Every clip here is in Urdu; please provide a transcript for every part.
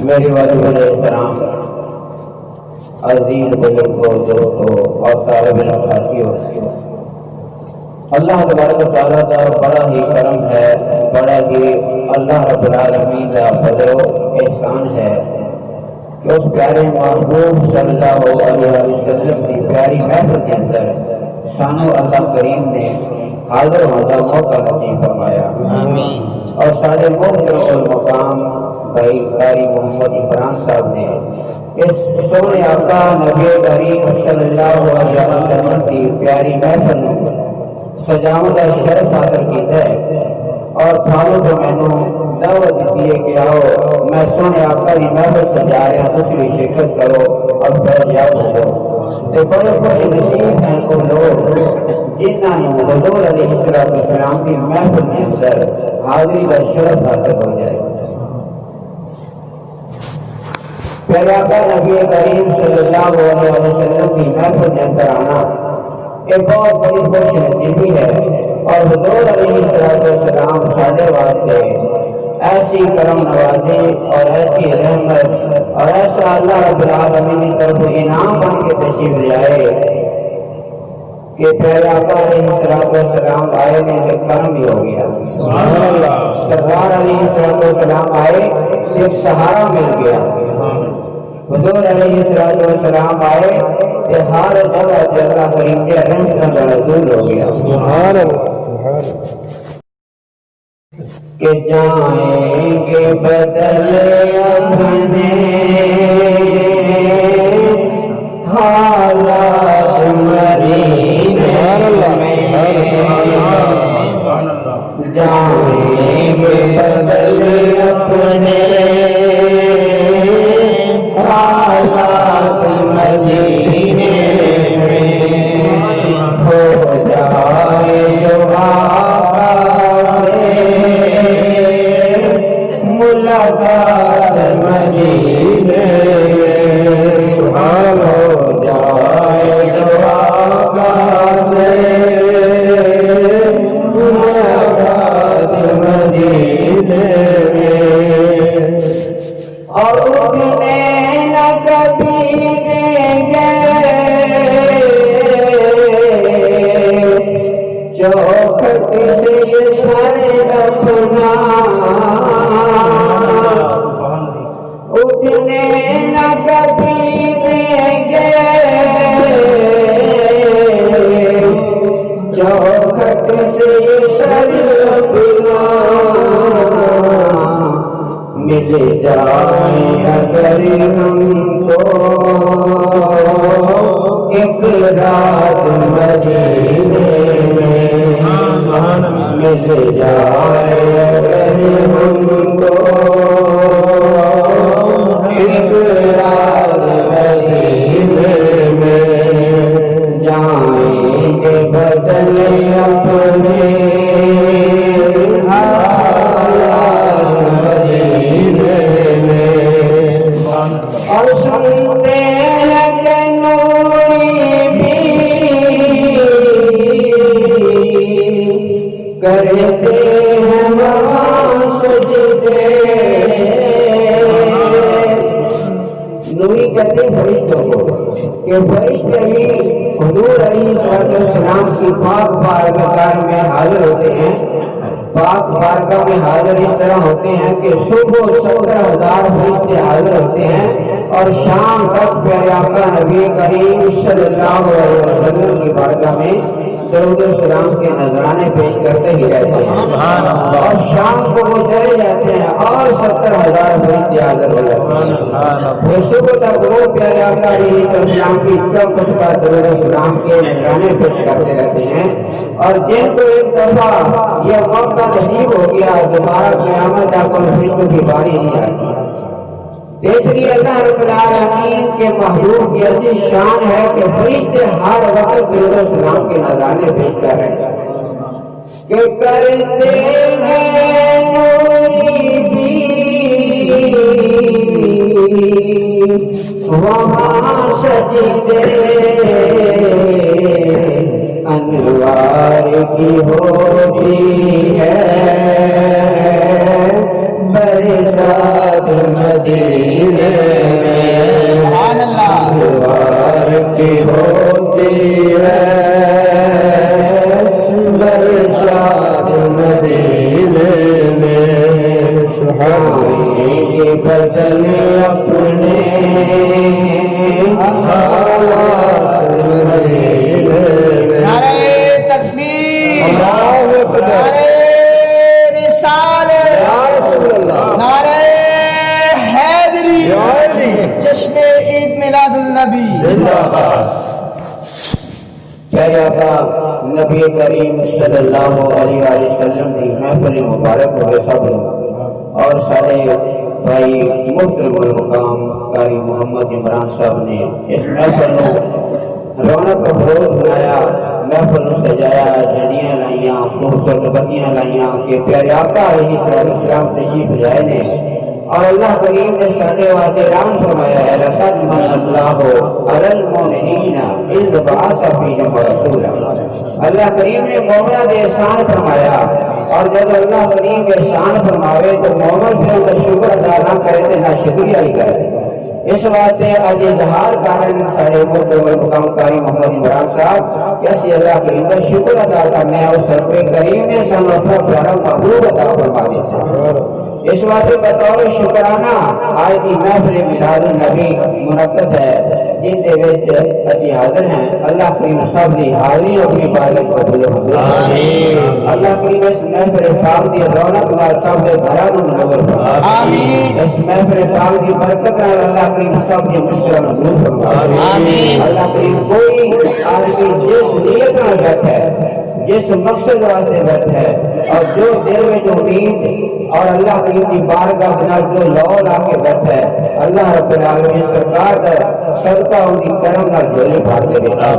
میرے والد احترام عزیز بزرگوں دوستوں اور طالب علم ساتھیوں، اللہ تبارک و تعالیٰ کا بڑا ہی کرم ہے، بڑا ہی اللہ رب العالمین کا فضل و احسان ہے کہ اس پیارے محبوب صلی اللہ علیہ وسلم کی پیاری محفل کے اندر شانو اللہ کریم نے حاضر ہونے کا موقع نصیب فرمایا اور سارے محترم المقام بھائی قاری محمد عمران صاحب نے اس سونے آقا نبی کریم صلی اللہ علیہ وسلم کی پیاری محفل سجاؤں کا شرف حاصل کیتا ہے اور تھانوں کو میں نے دعوت دیتی ہے کہ آؤ میں سونے آقا کی محفل سجا رہا ہوں، تسی بھی شرکت کرو اور فیضیاب ہو۔ تے بڑے خوش نصیب ہیں وہ لوگ جنہوں نے حضور علیہ السلام کی محفل کے اندر حاضری کا شرف حاصل ہو جائے گا۔ پیارے آقا نبی کریم صلی اللہ علیہ وسلم کی محفل میں اندر آنا ایک بہت بڑی خوش نصیبی ہے، اور حضور علیہ السلام سارے واسطے ایسی کرم نوازی اور ایسی رحمت اور ایسا اللہ رب العالمین کی طرف انعام بن کے تشریف لے آئے کہ پیارے آقا علیہ السلام آئے نے کرم ہی ہو گیا۔ سبحان اللہ۔ سرکار علیہ السلام آئے ایک سہارا مل گیا۔ حضور علیہ السلام آئے کہ ہر جگہ جگہ کریم کے رحمت کا نزول ہو گیا۔ سبحان اللہ سبحان اللہ۔ کہ جائیں گے بدل اپنے حالات مدینے میں، جائیں گے بدل اپنے حالات مدینے میں، ہو جائے جو آقا سے ملاقات مدینے میں، سبحان اللہ۔ ہو جائے جو آقا سے ملاقات مدینے میں، اور اٹھنے نہ کبھی دیں گے چوکھٹ سے یہ سر اپنا، اٹھنے نہ کبھی دیں گے چوکھٹ سے یہ سر اپنا، مل جائے اگر ہم کو ایک رات مدینے میں، مل جائے اگر ہم کو ایک رات مدینے میں، جائیں گے بدل اپنے اور سنتے ہیں کہ نوری بھی کرتے ہیں وہاں سجدے، نوری کہتے ہیں فرشتوں کو کہ فرشتے بھی حضور علیہ السلام کی پاک بارگاہ میں حاضر ہوتے ہیں۔ پاک بارگاہ میں حاضر اس طرح ہوتے ہیں کہ صبح 17,000 فرشتے حاضر ہوتے ہیں، اور شام تک پیارے آقا نبی کریم صلی اللہ علیہ وسلم کی بارگاہ میں درود و سلام کے نذرانے پیش کرتے ہی رہتے ہیں، اور شام کو وہ چلے جاتے ہیں اور 70,000 فرشتے حاضر ہو جاتے ہیں۔ وہ صبح تک وہ پیارے آقا علیہ السلام کی چوکھٹ کا درود و سلام کے نذرانے پیش کرتے رہتے ہیں، اور جن کو ایک دفعہ یہ موقع نصیب ہو گیا دوبارہ قیامت تک ان فرشتوں کی باری نہیں آتی۔ اس لیے اللہ رب العالمین کے محبوب کی ایسی شان ہے کہ فرشتے ہر وقت درود و سلام کے نذرانے پیش کر رہے ہیں کہ کرتے ہیں نوری بھی وہاں سجدے، انوار کی ہوتی ہے برسات مدینے میں، سبحان اللہ، انوار کی ہوتی ہے برسات مدینے میں، سبحان اللہ، بدل اپنے حالات مدینے میں۔ نعرہ تکبیر، اللہ اکبر، نعرہ رسالت، یا رسول اللہ، نعرہ حیدری، جشن عید میلاد النبی زندہ باد۔ پیارے آقا نبی کریم صلی اللہ علیہ وسلم کی محفل مبارک ہوئے سب اور سارے بھائی محترم المقام قاری محمد عمران صاحب نے اس محفل کو رونق افروز بنایا، محفل سجایا، جھنڈیاں لائیاں، خوبصورت بتیاں لائیاں کہ پیارے آقا علیہ السلام تشریف لائے نے، اور اللہ کریم نے سارے واسطے اعلان فرمایا ہے لقد من اللہ علی المؤمنین اذ بعث فیہم رسولا۔ اللہ کریم نے مومنوں پہ احسان فرمایا، اور جب اللہ کریم احسان فرماوے تو مومن پھر اس کا شکر ادا نہ کرے تو نہ شکریہ ہی کرے۔ اس واسطے آج اظہار کارن سارے مقام کاری محمد عمران صاحب کیسے اللہ کریم کا شکر ادا کرنا ہے، اس رب کریم نے سانو اپنا پیارا محبوب عطا فرما دیا۔ اس واسطے بطور شکرانہ آج کی محفل میلاد النبی منعقد ہے، جن دے وچ اسی حاضر ہیں۔ اللہ کریم سب دی حاضری اپنی بارگاہ قبول فرمائے۔ اللہ کریم اس محفل پاک دی رونق نال سب دے گھراں نوں منور فرمائے۔ آمین۔ اس محفل پاک دی برکت نال اللہ کریم سب دی مشکلاں نوں دور فرمائے۔ آمین۔ اللہ کریم کوئی آدمی جس نیت نال بیٹھا ہے، جس مقصد واسطے بیٹھا ہے، اور جو دل میں جو امید اور اللہ کریم کی بارگاہ بنا جو لو لا کے بیٹھا ہے، اللہ رب العالمین سرکار کا صدقہ ان کی کرم نال جھولی بھر دے گا۔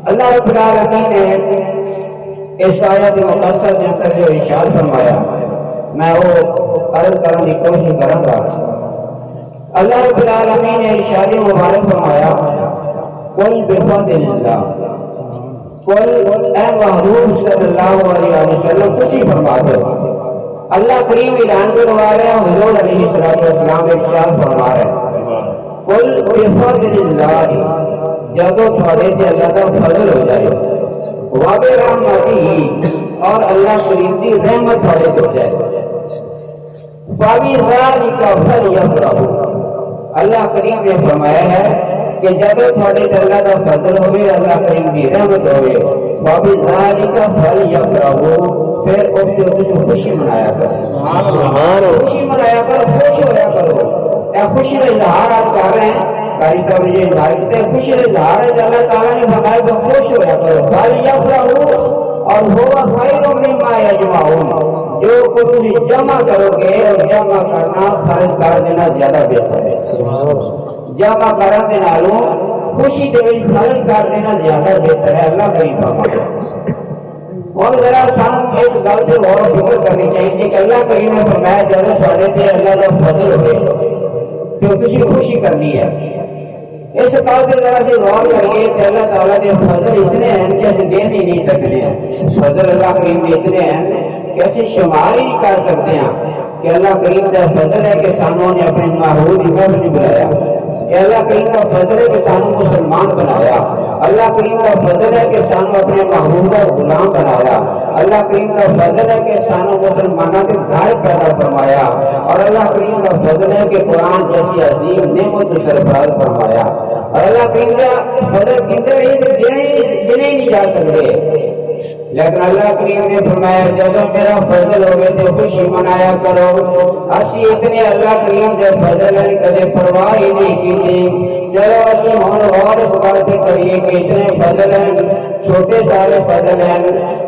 اللہ رب العالمین نے اس آیت مقدسہ کے اندر جو ارشاد فرمایا، میں وہ عرض کرنے کی کوشش کروں گا۔ اللہ رب العالمین نے ارشاد مبارک فرمایا قل بفضل اللہ، قل اے محبوب صلی اللہ علیہ وسلم کچھ ہی فرما دو۔ اللہ کریم اعلان کروا رہے ہیں، حضور علیہ السلام ارشاد فرما رہے ہیں قل بفضل اللہ، جب تھوڑے سے اللہ کا فضل ہو جائے، وبرحمتہ، اور اللہ کریم کی رحمت تھوڑے سے ہو جائے، فبذلک فلیفرحوا۔ اللہ کریم نے فرمایا ہے کہ جب تھوڑے سے اللہ کا فضل ہوئے، اللہ کریم کی رحمت ہوئے، فبذلک فلیفرحوا، پھر اس کے کچھ خوشی منایا کرو، خوشی منایا کرو، خوش ہویا کرو۔ اے خوشی کا اظہار آپ کر رہے ہیں، قاری صاحب نے یہ اظہار کیا ہے، خوشی کا اظہار ہے کہ اللہ تعالیٰ نے فرمایا کہ خوش ہویا کرو، فلیفرحوا، اور ہوا خیر مما یجمعون، جو کچھ تم جمع کرو گے، اور جمع کرنا خرچ کر دینا زیادہ بہتر ہے۔ جمع کرن دے نالوں خوشی دے وچ خرچ کر دینا زیادہ بہتر ہے۔ اللہ کریم فرماتا ہے۔ اور ذرا سانو اس گل سے غور و فکر کرنی چاہیے کہ اللہ کریم نے فرمایا جب سارے تے اللہ کا فضل ہوئے تو کسی خوشی کرنی ہے۔ اس بات سے ذرا سے غور کریے کہ اللہ تعالیٰ کے فضل اتنے ہیں کہ اسے دے نہیں سکتے ہیں۔ فضل اللہ کریم کے اتنے ہیں کہ اسے شمار ہی نہیں کر سکتے ہیں کہ اللہ کریم کا فضل ہے کہ سانوں نے اپنے محبوب کی محفل نہیں بلایا، کہ اللہ کریم کا فضل ہے کہ سانوں مسلمان بنایا، اللہ کریم کا فضل ہے کہ سانو اپنے محبوب کا غلام بنایا، اللہ کریم کا فضل ہے کہ سانو مسلمانوں کے گھر پیدا فرمایا، اور اللہ کریم کا فضل ہے کہ قرآن جیسی عظیم نعمت سرفراز فرمایا، اور اللہ کریم کا فضل گنے نہیں جا سکتے۔ لیکن اللہ کریم نے فرمایا جب میرا فضل ہوئے تو خوشی منایا کرو۔ اسی اتنے اللہ کریم کے فضل ہے کدے پرواہ ہی نہیں کی۔ چلو اسی ہون اور اس بات کریے کہ اتنے فضل ہیں، چھوٹے سارے فضل ہیں،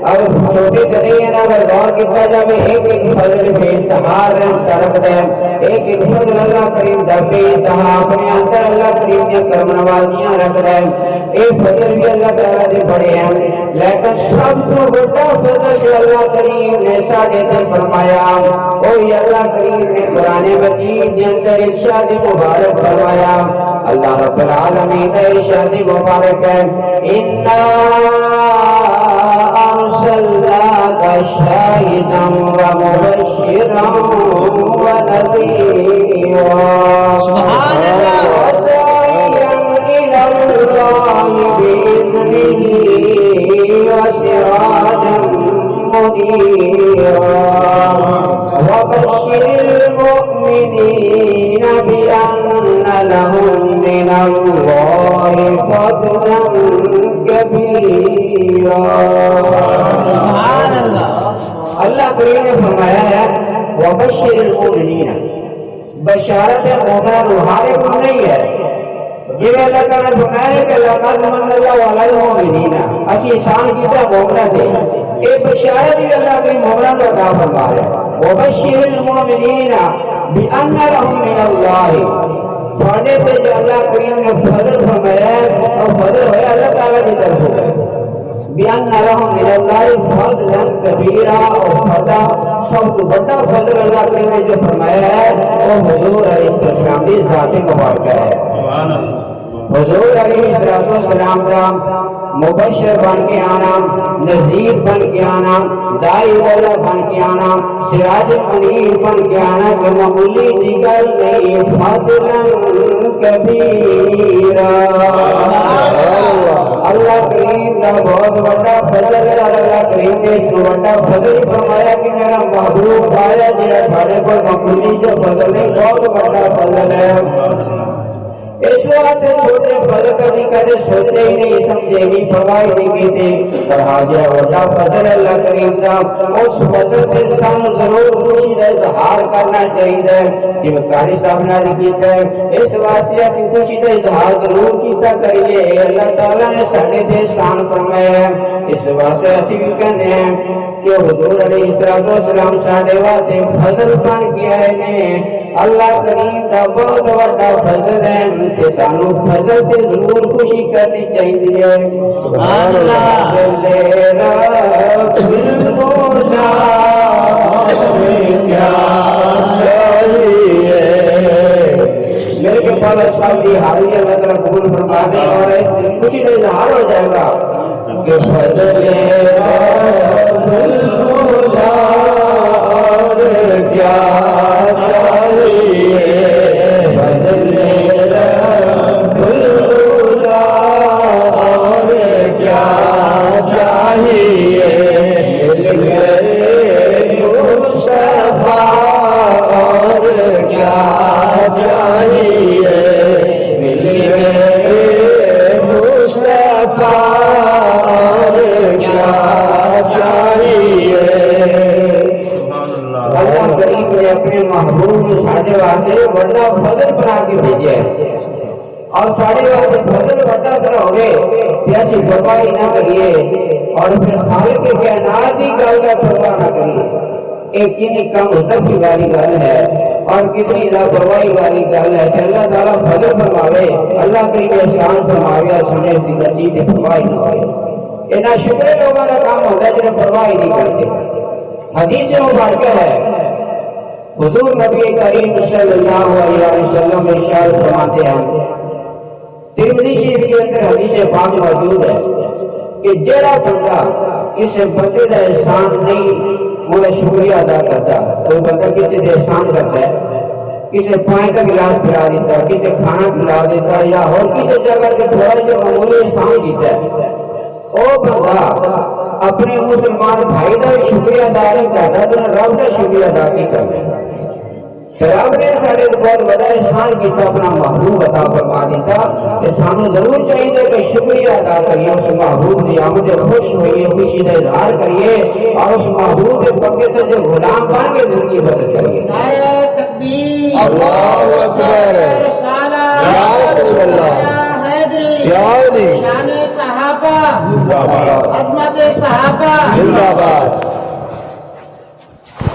اب چھوٹے جدے ہیں اگر غور کیا جائے ایک ایک فضل بے انتہا رحمت رکھتے ہیں، ایک ایک فضل اللہ کریم دا بے انتہا اپنے اندر اللہ کریم نے کرم نوازیاں رکھتا ہے۔ ایک فضل بھی اللہ تعالیٰ دے بڑے ہیں، لیکن سب تو بڑا فضل جو اللہ کریم نے ساڑھے دے فرمایا وہی اللہ کریم نے قرآن مجید کے اندر ارشاد مبارک فرمایا۔ اللہ رب العالمین کا ارشاد مبارک ہے اِنَّا أَرْسَلْنَاكَ شَاهِدًا وَمُبَشِّرًا وَنَذِيرًا وَدَاعِيًا إِلَى اللَّهِ بِإِذْنِهِ وَسِرَاجًا مُنِيرًا وَبَشِّرِ الْمُؤْمِنِينَ بِأَنَّ لَهُم مِّنَ اللَّهِ فَضْلًا كَبِيرًا۔ اللہ کریم نے فرمایا ہے وَبَشِّرِ الْمُؤْمِنِينَ، بشارت مومنوں ہر ایک کو نہیں ہے، جی اللہ تعالیٰ نے فرمایا ہے کہ لَقَدْ مَنَّ اللَّهُ عَلَى الْمُؤْمِنِينَ، اسی احسان کیتا مومنوں تے، ایک بشارت بھی اللہ کی مومنوں کو عطا فرما ہے وَبَشِّرِ الْمُؤْمِنِينَ بِأَنَّ لَهُم مِّنَ اللَّهِ، تھوڑے تے جو اللہ کریم نے فضل فرمایا ہے اور فضل ہویا اللہ تعالیٰ کی طرف بیان لهم من اللہ فضلا کبیرا، اور فضا سب تو بڑا فضل اللہ کریم نے جو فرمایا ہے وہ حضور علیہ السلام کی ذات مبارکہ ہے۔ حضور علیہ السلام کا مبشر بن کے آنا، نذیر بن کے آنا، دائی والا بن کے آنا، سراج منیر بن کے آنا، کہ معمولی دیگر نہیں، فضلا کبیرا۔ اللہ کریم کا بہت بڑا فضل ہے، اور اللہ کریم نے جو بڑا فضل فرمایا کہ میرا محبوب آیا جڑا تھوڑے کو معمولی جو فضل نہیں، بہت بڑا فضل ہے۔ اس وقت چھوٹے فضل کا بھی کہتے سوچتے ہی نہیں، سمجھے بھی پرواہ نہیں کیتے، پر حاجہ بڑا فضل اللہ کریم کا، اس فضل کے سامنے ضرور خوشی کا اظہار کرنا چاہیے، جب قاری صاحب نے کیتا ہے اس واقعہ کی خوشی کا اظہار ضرور کیتا کریے۔ اللہ تعالیٰ نے ساڑھے دے شان فرمایا ہے، اس واسطے اسی بھی کہنے ہیں کہ حضور علیہ السلام ساڑھے واسطے فضل بن کے آئے نے۔ اللہ کریم کا بہت بڑا فضل ہے کہ سانو فضل سے ضرور خوشی کرنی چاہیے۔ سبحان اللہ۔ میرے کے پاس صاحب کی حاضری اللہ تعالیٰ قبول فرما دے، اور خوشی کا اظہار ہو جائے گا کہ فضل کیا بڑا فضل بنا کے بھیجے، اور ساڑھے واسطے فضل بڑا طرح ہوئے کہ ایسی پرواہی نہ کریے، اور پھر خالق کے کائنات کی گل کا پرواہ نہ کریے۔ ایک کنی کم ادب کی والی گل ہے اور کسی لاپرواہی والی گل ہے کہ اللہ تعالیٰ فضل فرماوے، اللہ کریم احسان فرماوے، اور سمجھ دیگر چیز سے پرواہی نہ ہوئے۔ یہ ناشکرے لوگوں کا کام ہوتا ہے جنہیں پرواہی نہیں کرتے۔ حدیث مبارکہ ہے، حضور نبی کریم صلی اللہ علیہ وسلم ارشاد فرماتے ہیں، ترمذی شریف کے اندر حدیث پاک موجود ہے کہ جڑا بندہ کسی بندے کا احسان نہیں وہ شکریہ ادا کرتا، کوئی بندہ کسی سے احسان کرتا ہے، کسی پانی کا گلاس پلا دیتا، کسی کھانا پلا دیتا، یا اور کسی جگہ کے تھوڑا جو معمولی احسان کیتا ہے، وہ بندہ اپنے مسلمان بھائی کا شکریہ ادا نہیں کرتا تو رب کا شکریہ ادا نہیں کرتا۔ رب نے سارے بہت بڑا احسان کیتا، اپنا محبوب عطا فرما دیتا، کہ سانو ضرور چاہیے کہ شکریہ ادا کریے، اس محبوب کی آمد خوش ہوئیے، خوشی کا اظہار کریے، اور اس محبوب کے پکے سے جو غلام بن کے زندگی بدل کریے۔ نعرہ تکبیر، اللہ اکبر، یا رسول اللہ، یا علی، شان صحابہ، عظمت صحابہ، زندہ باد۔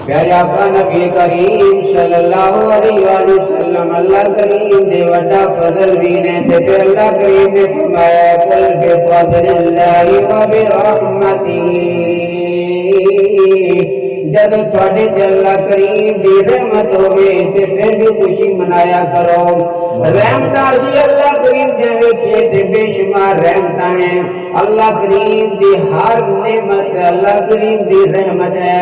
پیارے آقا نبی کریم صلی اللہ علیہ وآلہ وسلم اللہ کریم دے وڈا فضل بھی نے، تے پھر اللہ کریم نے فرمایا قل بفضل اللہ وبرحمتہ، جب تھوڑے تے اللہ کریم دی رحمت ہوئے تے پھر بھی خوشی منایا کرو۔ رحمتاں سی اللہ کریم دے وچ تے بے شمار رحمتاں ہیں، اللہ کریم دی ہر نعمت اللہ کریم دی رحمت ہے۔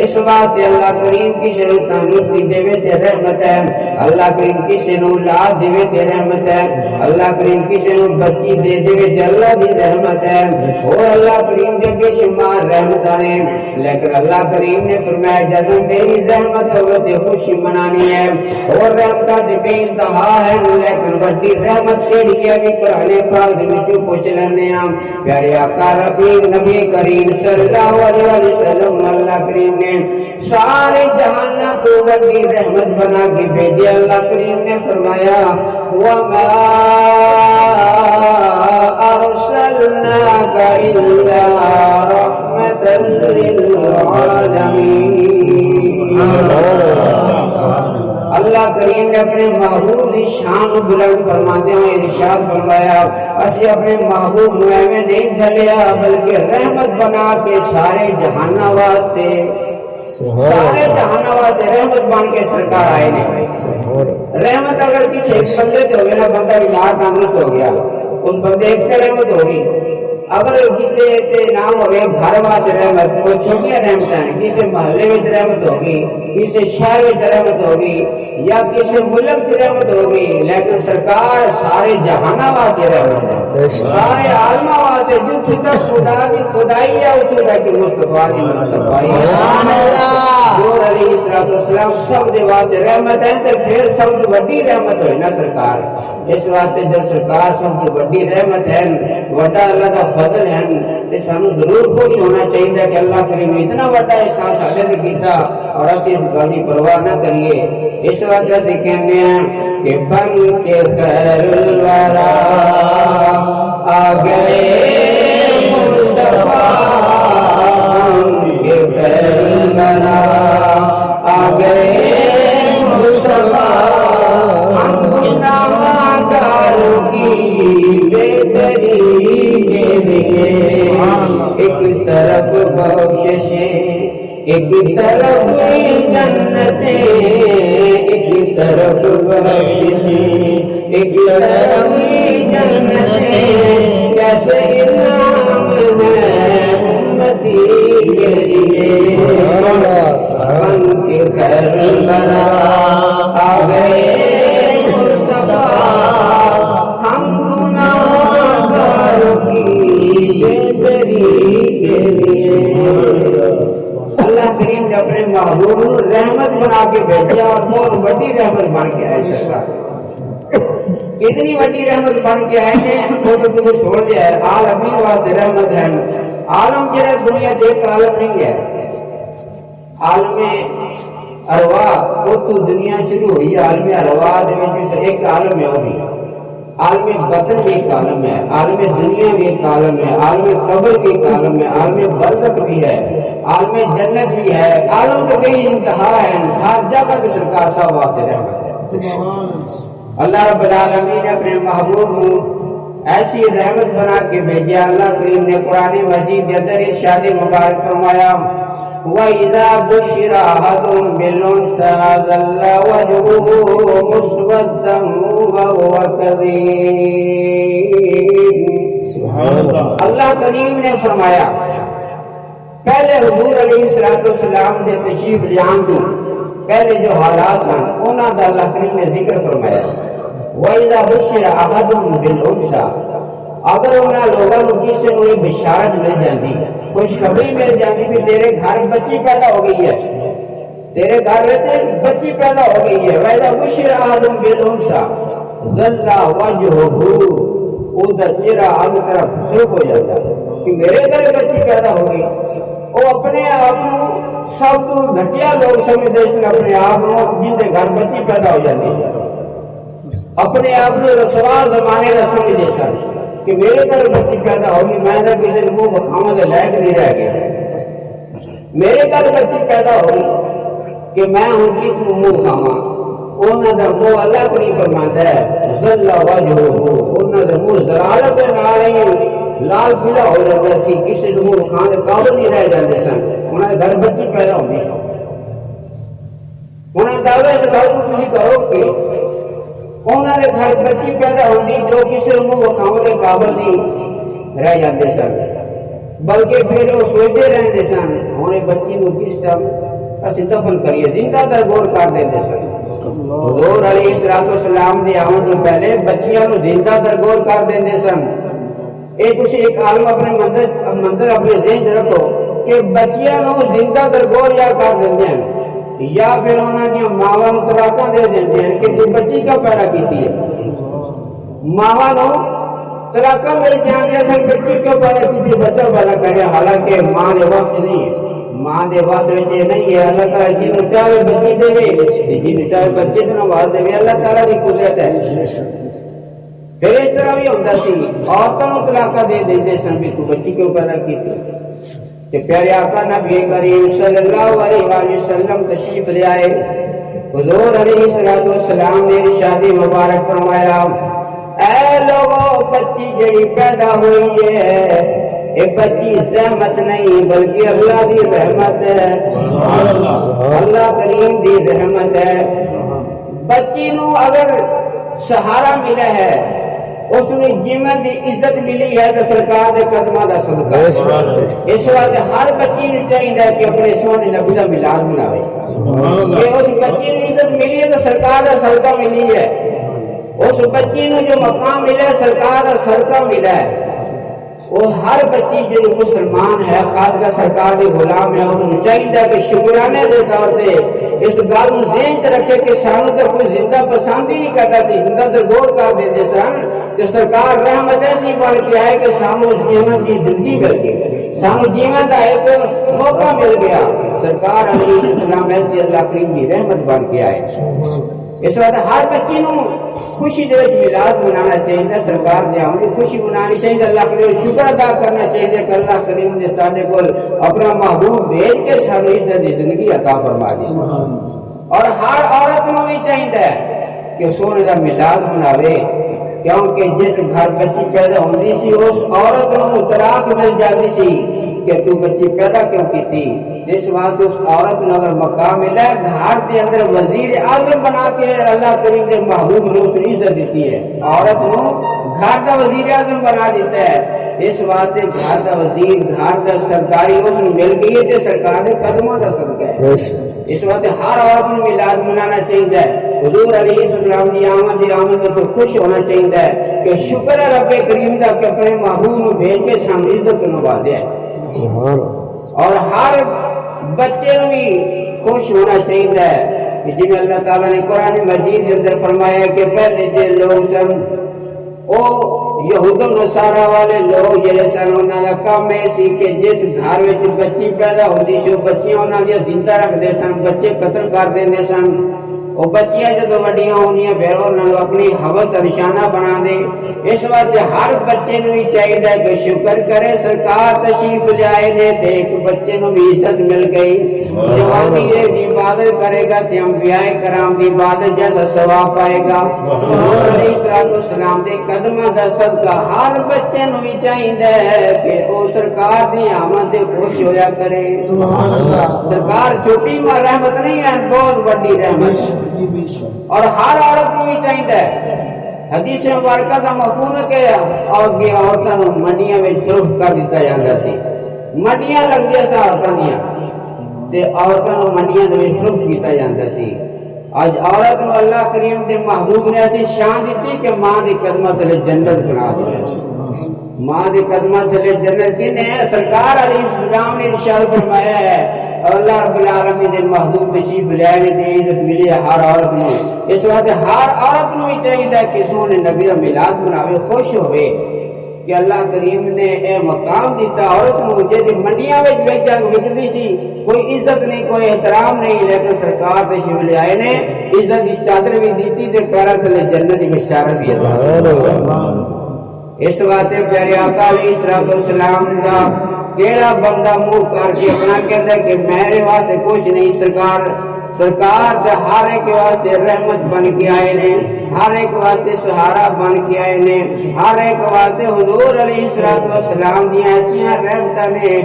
اس واسطے اللہ کریم کسی نو تندرستی دے تے رحمت ہے، اللہ کریم کسی نو اولاد دے تے رحمت ہے، اللہ کریم کسی نو بچی دے تے اللہ دی رحمت ہے، اور اللہ کریم دے بے شمار رحمتاں ہیں۔ لیکن اللہ کریم نے فرمایا جب میری رحمت ہوگی تے خوشی منانی ہے، اور رحمتاں دے بے انتہا ہے، لیکن بڑی رحمت کیڑی ہے بھی قرآن پاک دے وچوں پوچھ لینے ہاں۔ پیارے آقا نبی کریم صلی اللہ علیہ وسلم اللہ کریم نے سارے جہانوں کو بڑی رحمت بنا کے بھیجے۔ اللہ کریم نے فرمایا وَمَا أَرْسَلْنَاكَ إِلَّا رَحْمَةً لِلْعَالَمِينَ۔ اللہ کریم نے اپنے محبوب کی شان بلند فرماتے ہوئے ارشاد فرمایا اسی اپنے محبوب نوے میں نہیں جھلیا بلکہ رحمت بنا کے سارے جہانہ واسطے سارے جہانہ واسطے رحمت بن کے سرکار آئے نے رحمت اگر کسی ایک بندے تو ہوگی نا بندہ بیمار تندرست ہو گیا ان بندے ایک تے رحمت ہوگی اگر کسی تے نام ہوگی گھر واسطے رحمت کوئی چھوٹیاں رحمت ہیں کسی محلے میں رحمت ہوگی کسی شہر میں رحمت ہوگی یا کسی ملک سے رحمت ہوگی لیکن سرکار سارے جہانہ واسطے رحمت ہے سارے عالمہ واسطے جو فطر خدا کی خدائی ہے اس میں کہ مصطفیٰ کی مصطفیٰ حضور علیہ السلام سب دے واسطے رحمت ہے تو پھر سب کی بڑی رحمت ہوئی نا سرکار اس واسطے جب سرکار سب کی بڑی رحمت ہے وڈا اللہ کا فضل ہے تو سانو ضرور خوش ہونا چاہیے کہ اللہ کریم اتنا بڑا احسان سارے سے کیتا اور اسی اس گل کی پرواہ نہ کریے اس وجہ سے کہنے ہیں کہ بن کے خیر الورا آ گئے مصطفیٰ بن کے خیر الورا آ گئے مصطفیٰ ہم گناہگاروں کی بہتری کے لیے ایک طرف بخششیں ایک طرف جنتیں ایک طرف بخششیں ایک طرف جنتیں کیسے انعام ہے امتی کے لیے بن کے خیر الورا آ گئے مصطفیٰ ہم گناہگاروں کی بہتری کے لیے اللہ کریم نے اپنے محبوب رحمت بنا کے بھیجا اور بہت بڑی رحمت بن کے آئے سرکار اتنی بڑی رحمت بن کے آئے ہیں وہ تو تمہیں چھوڑ دیا ہے عالمین واسطے رحمت ہے عالم جرا دنیا دیکھ عالم نہیں ہے عالم ارواح وہ تو دنیا شروع ہوئی عالم ارواح ایک عالم ہے وہ بھی عالم بدن بھی ایک عالم ہے عالم دنیا بھی ایک عالم ہے عالم قبر بھی ایک عالم ہے عالم برزخ بھی ہے عالم جنت بھی ہے عالم کے کئی انتہا ہے ہر جگہ کی سرکار صاحب واسطے رحمت ہے اللہ رب العالمین نے اپنے محبوب کو ایسی رحمت بنا کے بھیجا اللہ کریم نے قرآن مجید کے اندر ارشاد مبارک فرمایا وَإِذَا بُشِّرَ أَحَدُهُم بِالْأُنثَىٰ ظَلَّ وَجْهُهُ مُسْوَدًّا وَهُوَ كَظِيمٌ اللہ کریم نے فرمایا پہلے حضور علیہ السلام نے تشریف لیان تو پہلے جو حالات ہیں انہاں دا اللہ کریم نے ذکر فرمایا وَإِذَا بُشِّرَ أَحَدُهُم بِالْأُنثَىٰ اگر انہاں لوگوں کو کسی کو یہ بشارت مل جاتی خوشخبری مل جاتی کہ تیرے گھر بچی پیدا ہو گئی ہے تیرے گھر میں بچی پیدا ہو گئی ہے وَإِذَا بُشِّرَ أَحَدُهُم بِالْأُنثَىٰ ظَلَّ وَجْهُهُ ادھر چہرہ آگے طرف سرخ ہو جاتا ہے کہ میرے گھر بچی پیدا ہو گئی وہ اپنے آپ کو سب تو گھٹیا لوگ سمجھتے ہیں اپنے آپ کو جن کے گھر بچی پیدا ہو جاتی ہے اپنے آپ کو رسوا زمانے کا سمجھتے سن کہ میرے گھر بچی پیدا ہوگی میں نہ کسی نے منہ بکھاوا کے لائق نہیں رہ گیا میرے گھر بچی پیدا ہوگی کہ میں ان کی منہ کھاوا انہوں نے منہ اللہ کو نہیں فرماتا ہے ظل وجہہ انہوں نے منہ ضرارت نہ رہی لال پیلا ہو جاتا سی کسی نے منہ کھانے قابل نہیں رہ جاتے سن انہوں نے گھر بچی پیدا ہوگی انہوں نے دعوے سے گھر کو تھی کرو کہ انہوں نے گھر بچی پیدا ہوگی جو کسی منہ بکھاؤں کے قابل نہیں رہ جاتے سن بلکہ پھر وہ سوچتے رہتے سن انہیں بچی کو کس طرح اسی دفن کریے زندہ درگور کر دیتے سن حضور علیہ السلام نے آمد سے پہلے بچیاں کو زندہ درگور کر دیتے سن ایک عالم اپنے منظر اپنے ذہن رکھو کہ بچیاں کو زندہ درگور یا کر دیتے ہیں یا پھر انہوں نے ماوا نو طلاقاں دے دیتے ہیں کہ تو بچی کا پیدا کیتی ہے ماوا نو طلاقاں مل جاندیاں سن بچی کیوں پیدا کیتی بچہ پیدا کرے حالانکہ ماں دے واسطے نہیں ہے ماں دے واسطے نہیں ہے اللہ تعالیٰ جی نو چاہے بچی دے گے جی نو چاہے بچے کو نواز دے گے اللہ تعالیٰ کی قدرت ہے پھر اس طرح بھی ہوتا سی عورتوں کو طلاقاں دے دیتے سن بھی تو بچی کیوں پیدا کیتی کہ پیارے آقا نبی کریم صلی اللہ علیہ وآلہ وسلم تشریف لے آئے حضور علیہ السلام نے ارشاد مبارک فرمایا اے لوگوں بچی جڑی پیدا ہوئی ہے یہ بچی زحمت نہیں بلکہ اللہ دی رحمت ہے، اللہ کریم دی رحمت ہے۔ بچی نو اگر سہارا ملا ہے اس نے جیون دی عزت ملی ہے تو سرکار دے قدماں دا صدقہ ہے۔ اس واسطے ہر بچی نو چاہیے کہ اپنے سونے نبی دا میلاد مناوے کہ اس بچی نو عزت ملی ہے تو سرکار دا صدقہ ملی ہے، اس بچی نو جو مقام ملا ہے سرکار دا صدقہ ملا ہے۔ وہ ہر بچی جو مسلمان ہے خاص کر سرکار کے غلام ہے انہوں چاہیے کہ شکرانے کے طور پہ اس گل کو ذہن چ رکھے کہ سانو تو کوئی زندہ پسند ہی نہیں کرتا سی، زندہ تو غور کر دیتے سن کہ سرکار رحمت ایسی بن کے آئے کہ سانو جیون کی زندگی مل گئی، سانو جیون کا ایک موقع مل گیا، سرکار علیہ السلام ایسی اللہ کریم کی رحمت بن کے آئے۔ اس وقت ہر بچی نو خوشی دے وچ میلاد منانا چاہیے، سرکار دے آؤں کی خوشی منانی چاہیے، اللہ کریم شکر ادا کرنا چاہیے کہ اللہ کریم نے سارے کو اپنا محبوب بھیج کے سانو عزت دی زندگی عطا فرما دی۔ اور ہر عورت نو بھی چاہیے کہ سونے دا میلاد مناوے، کیونکہ جس گھر بچی پیدا ہوندی سی اس عورت نو طلاق مل جاتی سی کہ تو بچی پیدا کیوں کی تھی، اس بات اس عورت نے اگر مقام ملا گھر کے اندر وزیر اعظم بنا کے اللہ کریم نے محبوب نے اس نے عزت دیتی ہے، عورت نو گھر کا وزیر اعظم بنا دیتا ہے، اس واسطے گھر کا وزیر گھر کا سرکاری اس نے مل گئی ہے سرکار کے قدموں کا صدقہ ہے۔ اس واسطے ہر عورت نے میلاد منانا چاہیے، حضور علیہ السلام کی آمد میں تو خوش ہونا چاہیے کہ شکر ہے رب کریم کا کہ اپنے محبوب کو بھیج کے سامنے عزت نوازا ہے۔ اور ہر بچے نو بھی خوش ہونا چاہیے کہ جی اللہ تعالیٰ نے قرآن مجید کے اندر فرمایا کہ پہلے جو لوگ سن وہ یہود و نصارا والے لوگ جڑے سن انہاں دا کام یہ سی کہ جس گھر وچ بچی پیدا ہوندی سی بچیاں انہاں دی زندہ رکھدے سن، بچے قتل کر دیندے سن، وہ بچیاں جدو وڈیاں ہونیاں پھر انہاں نوں اپنی حوث کا نشانہ بنا دے۔ اس واسطے ہر بچے نوں بھی چاہیے کہ شکر کرے سرکار تشریف لائے نے تے ایک بچے نوں بھی عزت مل گئی، جوانی دی عبادت کرے گا تے انبیاء کرام دی عبادت جیسا ثواب پائے گا۔ حضور علیہ السلام دے قدماں دا صدقہ ہر بچے نوں بھی چاہیے کہ او سرکار دی آمد تے خوش ہویا کرے۔ سرکار چھوٹی ماں رحمت نہیں ہے، بہت بڑی رحمت ہے۔ اور ہر عورت کو بھی چاہیے، حدیث مبارکہ کا مفہوم ہے کہ عورتوں کو منڈیاں میں سرخ کر دیتا جاتا سی، منڈیاں لگدیاں سن عورتوں دیاں تے عورتوں کو منڈیاں میں سرخ کیتا جاتا سی۔ اج عورت کو اللہ کریم دے محبوب نے ایسی شان دیتی کہ ماں دی قدماں تلے جنت بنا دی۔ ماں دی قدماں تلے جنت کی نے سرکار علیہ السلام نے ارشاد فرمایا ہے، اللہ رب العالمین نے محبوب تشریف لائے نے عزت ملی ہر عورت نو۔ اس واسطے ہر عورت نو چاہیے کہ سونے نبی کا میلاد مناوے، خوش ہوئے کہ اللہ کریم نے اے مقام دیتا عورت نو جی منڈیاں وکدی سی، کوئی عزت نہیں کوئی احترام نہیں، لیکن سرکار تشریف لائے نے عزت کی چادر بھی دیتی تے پیروں تلے جنت کی بشارت بھی عطا۔ اس واسطے پیارے آقا علیہ السلام کا کیڑا بندہ منہ کر کے اپنا کہتا ہے کہ میرے واسطے کچھ نہیں، سرکار ہر ایک واسطے رحمت بن کے آئے نے، ہر ایک واسطے سہارا بن کے آئے نے، ہر ایک واسطے حضور علیہ السلام دی ایسیاں رحمتاں نے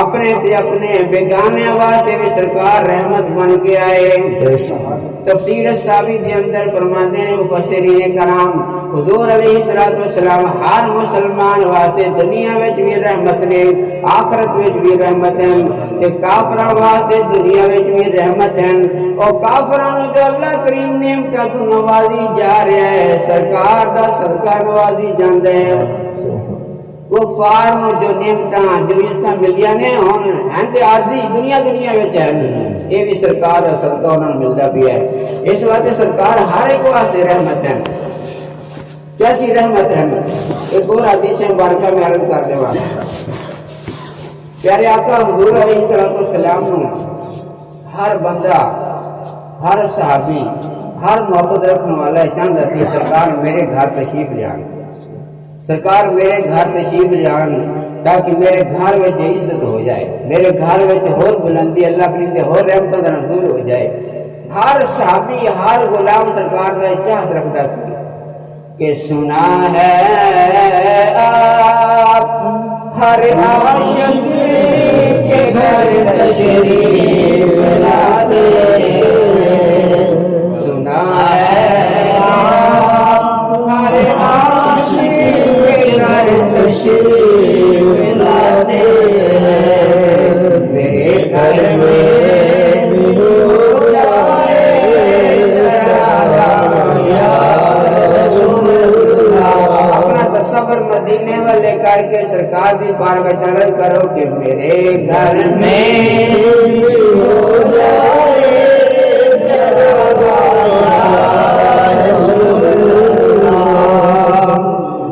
اپنے تے اپنے بیگانے واسطے بھی سرکار رحمت بن کے آئے۔ تفسیر ثابت کے اندر فرماتے ہیں مفسرین کرام حضور علیہ السلام ہر مسلمان واسطے دنیا وچ بھی رحمت نے، آخرت وچ بھی رحمت ہیں، تے کافراں واسطے دنیا وچ بھی رحمت ہیں۔ اور کافراں نوں جو اللہ کریم نعمتاں تو نوازی جا رہا ہے، سرکار دا صدقہ نوازی جاندا ہے۔ کفار نوں جو نعمتاں جو عزتاں ملیاں نے ہن ہیں تے عارضی دنیا وچ ہے، یہ بھی سرکار دا صدقہ انہاں نوں ملدا پیا ہے۔ اس واسطے سرکار ہر ایک واسطے رحمت ہے۔ کیسی رحمت ہے؟ ایک اور حدیث مبارکہ میں عرض کر دوں، پیارے آقا حضور علیہ السلام ہر بندہ ہر صحابی ہر محبت رکھنے والا چاہتا سی سرکار میرے گھر تشریف لان، سرکار میرے گھر تشریف لان تاکہ میرے گھر میں عزت ہو جائے، میرے گھر میں ہور بلندی اللہ کے ہور رحمتوں کا نزول ہو جائے۔ ہر صحابی ہر غلام سرکار میں چاہت رکھتا سی کہ سنا ہے آپ ہر عاشق کے گھر تشریف لاتے، سنا ہے آپ ہر عاشق کے گھر تشریف لاتے، میرے گھر میں صبر مدینے والے کر کے سرکار کی بارگاہ عرض کرو کہ میرے گھر میں ہو جائے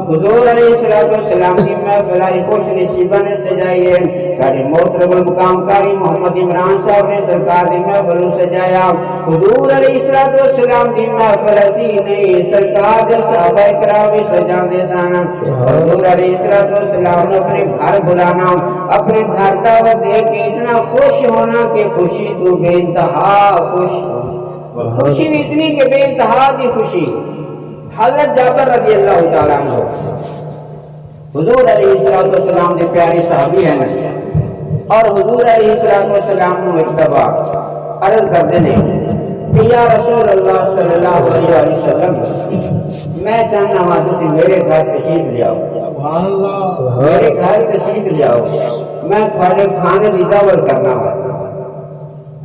حضور علیہ السلام کی محفل خوش نصیبہ نے سجائی ہے، ساری محترم المقام قاری محمد عمران صاحب نے سرکار کی محفل سجایا۔ حضور علیہ السلام کی محفل اسی نہیں، سرکار دے صحابہ کرام بھی سجاندے سن۔ حضور علیہ السلام نے اپنے گھر بلانا، اپنے گھر دعوت دے کے اتنا خوش ہونا کہ خوشی تو بے انتہا خوشی بھی اتنی کہ بے انتہا کی خوشی۔ حضرت جابر رضی اللہ تعالیٰ عنہ حضور علیہ السلام کے پیارے صحابی ہیں، اور حضور علیہ السلام کو ایک دفعہ عرض کرتے ہیں کہ یا رسول اللہ صلی اللہ علیہ وسلم، میں چاہنا ہوں تسی میرے گھر تشریف لے آؤ، میرے گھر تشریف لے آؤ، میں تھوڑے کھانے کی دعوت کرنا ہوں۔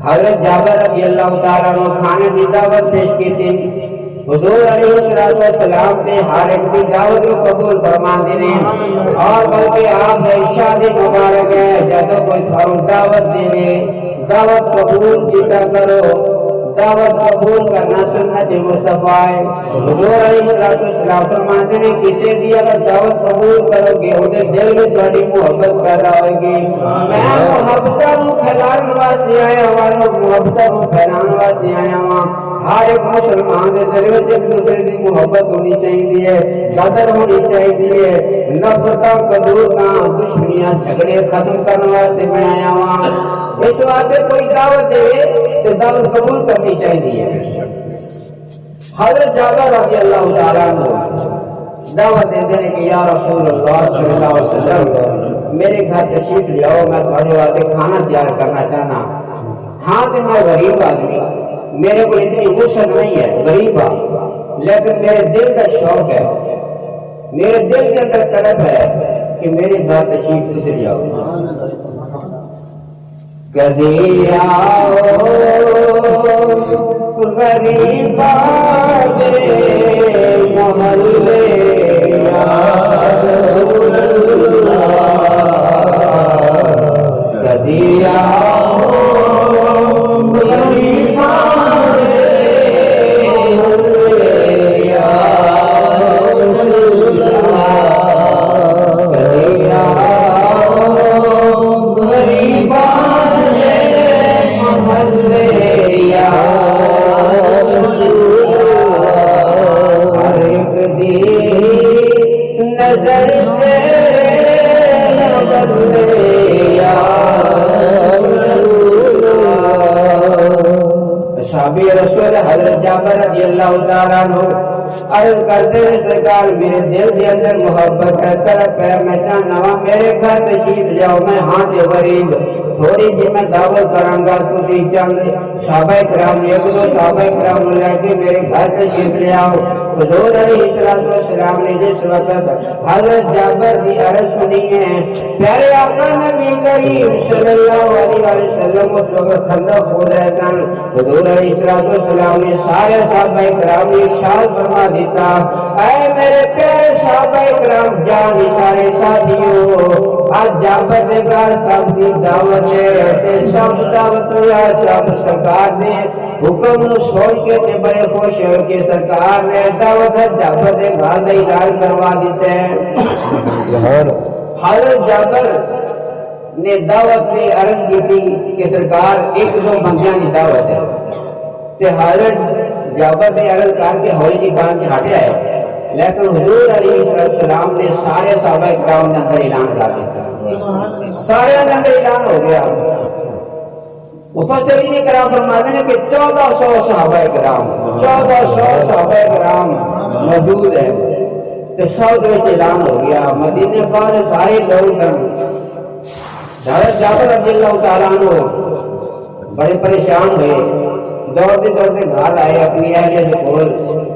حضرت جابر رضی اللہ تعالیٰ عنہ کھانے کی دعوت پیش کی تھی۔ حضور علیہ السلام نے ہر ایک کی دعوت کو قبول فرما دینے، اور بلکہ آپ ارشاد مبارک ہے جب کوئی تھانو دعوت دینے، دعوت قبول کیتا کرو، دعوت قبول کرنا سنت مصطفیٰ ہے۔ حضور علیہ السلام فرماتے ہیں کسی دی اگر دعوت قبول کرو گے انہیں دل میں تھوڑی محبت پیدا ہوئے گی۔ میں محبتہ کو پھیلان واسطے آیا ہوں، محبتہ کو پھیلان واسطے آیا ہوں۔ ہر ایک مسلمان کے دل میں ایک دوسرے کی محبت ہونی چاہیے، قدر ہونی چاہیے، نفرتاں قدورتاں دشمنیاں جھگڑے ختم کرنے واسطے میں آیا ہوں۔ اس واسطے کوئی دعوت دے تو دعوت قبول کرنی چاہیے۔ حضرت جابر رضی اللہ تعالیٰ عنہ دعوت دیتے ہیں کہ یا رسول اللہ صلی اللہ علیہ وسلم میرے گھر تشریف لے آؤ، میں تھوڑے واسطے کھانا تیار کرنا چاہنا۔ ہاں تو میں غریب آدمی، میرے کو اتنی وسعت نہیں ہے، غریب ہوں، لیکن میرے دل کا شوق ہے، میرے دل کے اندر طلب ہے کہ میرے گھر تشریف سے لے آؤ۔ کبھی آؤ غریب آدے محلے یا رسول اللہ، کبھی آؤ غریب آدے محلے یا رسول اللہ، کبھی آؤ غریب آدے محلے یا رسول اللہ، ہر ایک دی نظر تیرے بدلے یا رسول اللہ۔ صحابی رسول حضرت جابر رضی اللہ تعالیٰ عنہ عرض کرتے ہیں سرکار میرے دل کے اندر محبت ہے، طرف ہے، میں چاہنا ہوں میرے گھر تشریف جاؤ، میں ہاں تے غریب تھوڑی جی میں دعوت کروں گا، تسی چند صحابہ کرام ایک دو صحابہ کرام لے کے میرے گھر تشریف لے آؤ۔ حضور علیہ السلام نے جس وقت حضرت جابر کی عرض سنی ہے، پیارے آقا نبی کریم صلی اللہ علیہ وسلم اس وقت خندق کھود رہے سن۔ حضور علیہ السلام نے سارے صحابہ کرام نے ارشاد فرما دیتا، اے میرے پیارے صحابہ کرام جان سارے ساتھیوں، آج جابر دے گھر سب کی دعوت ہے، سب دعوت ہوا، سب سرکار نے حکم نو سن کے تے بڑے خوش ہو کے سرکار نے دعوت جابر دے گھر دا اعلان کروا دیتے ہیں۔ حضرت جابر نے دعوت نے عرض کی تھی کہ سرکار ایک دو بندیاں کی دعوت ہے، تے حضرت جابر نے عرض کر کے ہولی جی کام کے ہٹے آئے، لیکن حضور علیہ السلام نے سارے صحابہ کرام کے اندر اعلان کر دیتا، سارے اندر اعلان ہو گیا۔ مفسرین کرام فرماتے ہیں کہ 1400 صحابہ کرام 1400 صحابہ کرام موجود ہیں۔ تو سعود میں اعلان ہو گیا، مدینے پاک سارے لوگ سن، حضرت جعفر رضی اللہ تعالیٰ عنہ بڑے پریشان ہوئے، دوڑتے دوڑتے گھر آئے اپنی اہلیہ سے کول